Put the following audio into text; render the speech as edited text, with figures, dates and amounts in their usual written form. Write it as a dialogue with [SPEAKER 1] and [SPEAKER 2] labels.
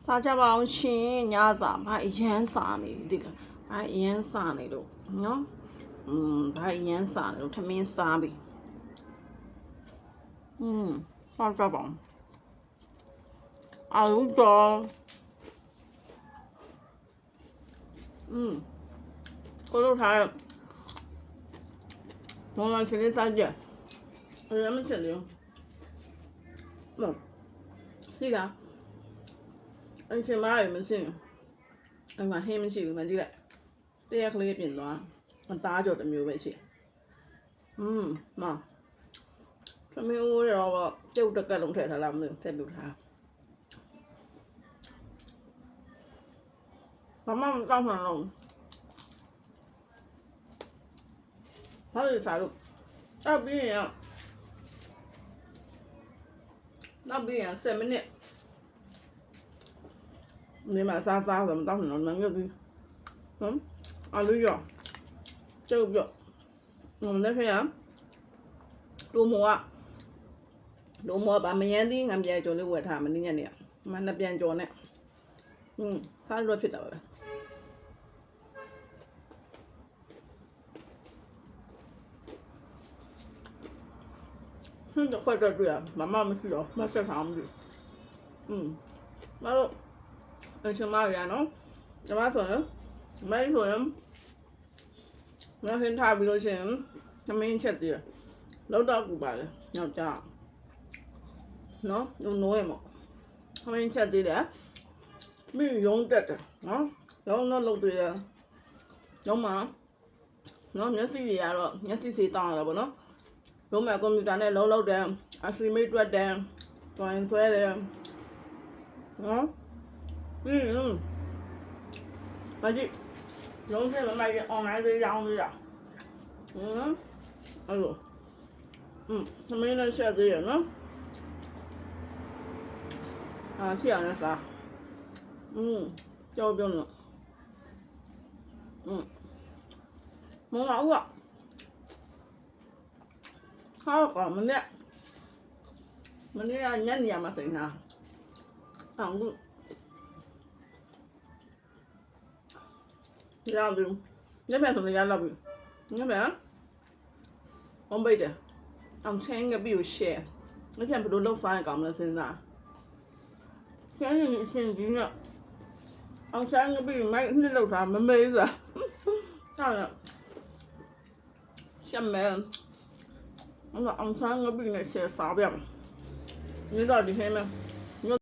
[SPEAKER 1] စားကြပါအောင်ရှင်ညစာဘာအရန်စားနေဒီကဘာအရန်စားနေလို့နော်ဘာအရန်စားနေလို့ထမင်းစားပြီစားကြပါအောင်အာလူတော့ကိုလိုထားမောင်လာချင်လေးစားကြအရမ်းမချင်လို့ဒီကအရှင်မရမရှိဘူးအမဟင်းမရှိဘူးမကြည့်လိုက်တရက်ကလေးပြင်သွားအသားကြော်တစ်မျိုးပဲရှိမသမီးဦးရောကျုပ်တက်ကလုံးထည့်ထားလားမသိဘူးထည့်ပြထားမတောင်းဆောင်လုံးဘာလို့စားလို့တော့ပြီးရင်7 မိနစ်你买沙怎么到时候能够啊绿肉这个不我们那边罗摩把每年的俺别做的我他们那年的俺那边做呢啥都皮到了现在快点对啊妈妈们去了妈吃啥么子妈都အရှင်မရနော်ကျမဆိုရင်မင်းဆိုရင်မင်းခင်းထားပြီးလို့ရှိရင်သမင်းချက်တည်းလောက်တော့ကူပါလေယောက်ျားနော်နိုးရမသမင်းချက်တည်းတယ်မိယုံတက်တယ်နော်ရုံတော့လုပ်သေးတယ်ရုံမှာနော်မျက်စိတွေကတော့မျက်စိစေးတောင်းရတာပေါ့နော်ရုံမှာကွန်ပျူတာနဲ့လုံးတယ်အစီမိတ်တွက်တယ်တွင်ဆွဲတယ်နော်မကြီးရုံးစင်မမိုက်အွန်လိုင်းသေးရောင်းသေးတာအဲ့လိုသမင်းနဲ့ဆက်သေးရနော်ရှိရနဲ့စားကြောက်ပြုံးလို့မောင်ကဟောကမနေ့ညနေရမှာစိနေတာအခုရအောင်ဒီညမဲ့ဆိုလည်းရလောက်ပြီညမဲ့ဘုံပိတ်တယ်အောင်ချင်းကပြီးကို share ညပြန်ဘယ်လိုလုပ်စားရကောင်မလဲစဉ်းစားချင်းရင်အရှင်ကြီးနဲ့အောင်ချင်းကပြီးမိုက်နှစ်လောက်စားမမေးစားဟုတ်လားရှမ်းမဲအောင်ချင်းကပြီးနဲ့ share စားပြမယ်ဒီတော့ဒီဟဲ့မဲ